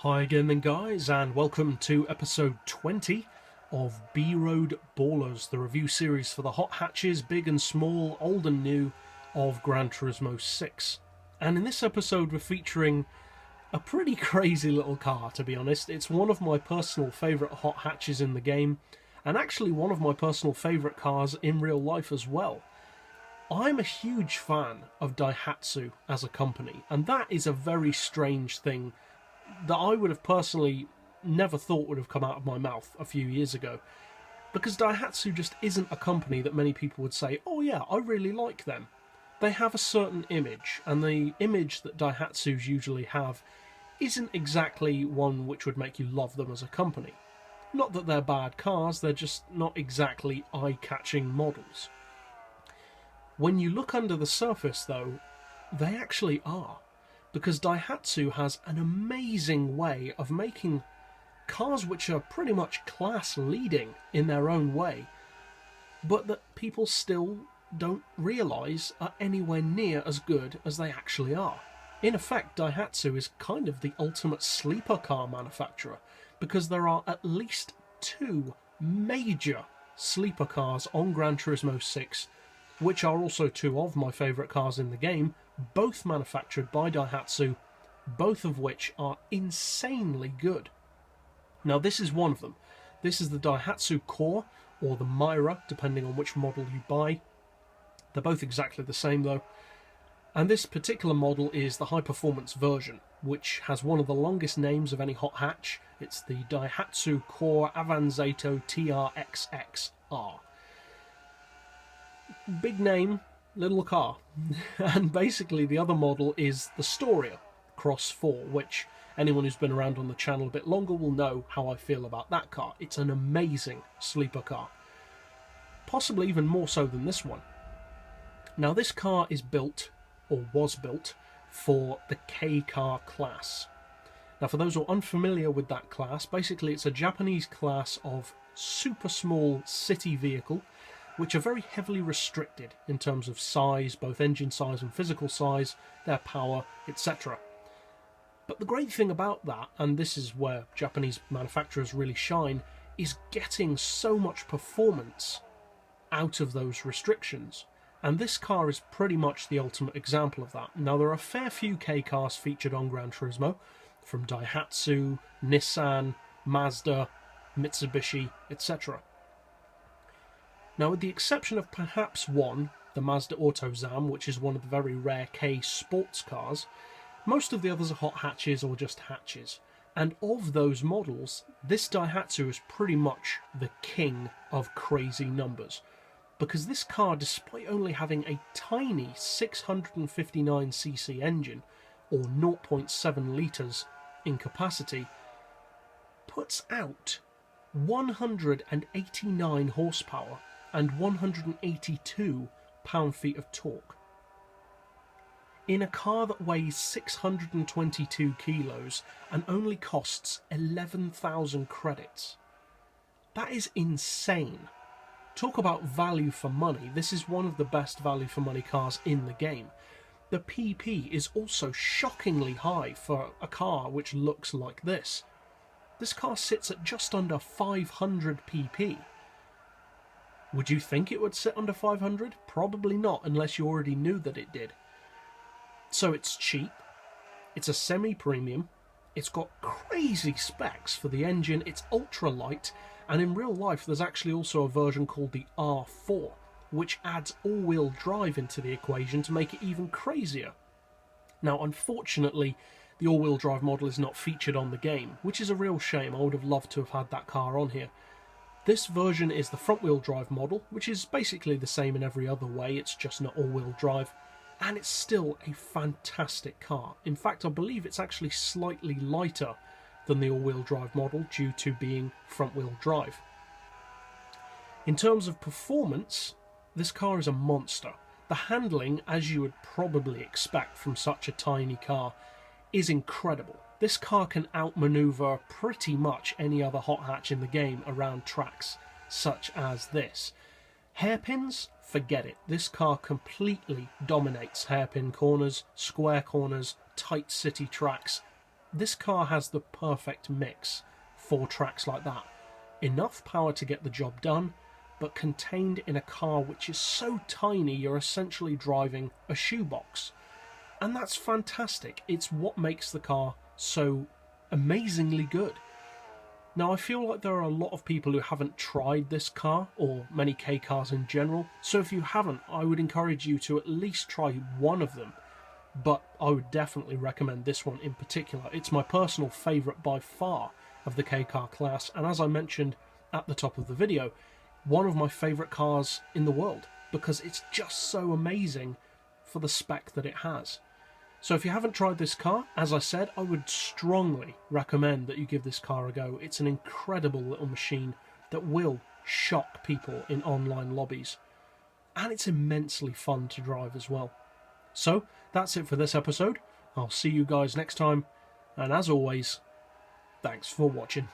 Hi again then guys, and welcome to episode 20 of B-Road Ballers, the review series for the hot hatches, big and small, old and new, of Gran Turismo 6. And in this episode we're featuring a pretty crazy little car, to be honest. It's one of my personal favourite hot hatches in the game, and actually one of my personal favourite cars in real life as well. I'm a huge fan of Daihatsu as a company, and that is a very strange thing that I would have personally never thought would have come out of my mouth a few years ago. Because Daihatsu just isn't a company that many people would say, oh yeah, I really like them. They have a certain image, and the image that Daihatsus usually have isn't exactly one which would make you love them as a company. Not that they're bad cars, they're just not exactly eye-catching models. When you look under the surface though, they actually are. Because Daihatsu has an amazing way of making cars which are pretty much class-leading in their own way, but that people still don't realise are anywhere near as good as they actually are. In effect, Daihatsu is kind of the ultimate sleeper car manufacturer, because there are at least two major sleeper cars on Gran Turismo 6, which are also two of my favourite cars in the game, both manufactured by Daihatsu, both of which are insanely good. Now this is one of them. This is the Daihatsu Cuore, or the Myra, depending on which model you buy. They're both exactly the same though. And this particular model is the high-performance version, which has one of the longest names of any hot hatch. It's the Daihatsu Cuore Avanzato TR-XX. Big name, little car. And basically the other model is the Storia Cross 4, which anyone who's been around on the channel a bit longer will know how I feel about that car. It's an amazing sleeper car, possibly even more so than this one. Now this car is built, or was built, for the K car class. Now for those who are unfamiliar with that class, basically it's a Japanese class of super small city vehicle which are very heavily restricted in terms of size, both engine size and physical size, their power, etc. But the great thing about that, and this is where Japanese manufacturers really shine, is getting so much performance out of those restrictions. And this car is pretty much the ultimate example of that. Now there are a fair few K cars featured on Gran Turismo, from Daihatsu, Nissan, Mazda, Mitsubishi, etc. Now, with the exception of perhaps one, the Mazda Autozam, which is one of the very rare K sports cars, most of the others are hot hatches or just hatches. And of those models, this Daihatsu is pretty much the king of crazy numbers. Because this car, despite only having a tiny 659cc engine, or 0.7 litres in capacity, puts out 189 horsepower and 182 pound-feet of torque. In a car that weighs 622 kilos and only costs 11,000 credits. That is insane. Talk about value for money. This is one of the best value for money cars in the game. The PP is also shockingly high for a car which looks like this. This car sits at just under 500 PP. Would you think it would sit under 500? Probably not, unless you already knew that it did. So it's cheap, it's a semi-premium, it's got crazy specs for the engine, it's ultra light, and in real life there's actually also a version called the R4, which adds all-wheel drive into the equation to make it even crazier. Now unfortunately, the all-wheel drive model is not featured on the game, which is a real shame. I would have loved to have had that car on here. This version is the front-wheel drive model, which is basically the same in every other way, it's just not all-wheel drive, and it's still a fantastic car. In fact, I believe it's actually slightly lighter than the all-wheel drive model due to being front-wheel drive. In terms of performance, this car is a monster. The handling, as you would probably expect from such a tiny car, is incredible. This car can outmaneuver pretty much any other hot hatch in the game around tracks such as this. Hairpins? Forget it. This car completely dominates hairpin corners, square corners, tight city tracks, This car has the perfect mix for tracks like that. Enough power to get the job done, but contained in a car which is so tiny you're essentially driving a shoebox. And that's fantastic. It's what makes the car so amazingly good. Now, I feel like there are a lot of people who haven't tried this car, or many K cars in general, so if you haven't, I would encourage you to at least try one of them. But I would definitely recommend this one in particular. It's my personal favourite by far of the K car class, and as I mentioned at the top of the video, one of my favourite cars in the world, because it's just so amazing for the spec that it has. So if you haven't tried this car, as I said, I would strongly recommend that you give this car a go. It's an incredible little machine that will shock people in online lobbies. And it's immensely fun to drive as well. So that's it for this episode. I'll see you guys next time. And as always, thanks for watching.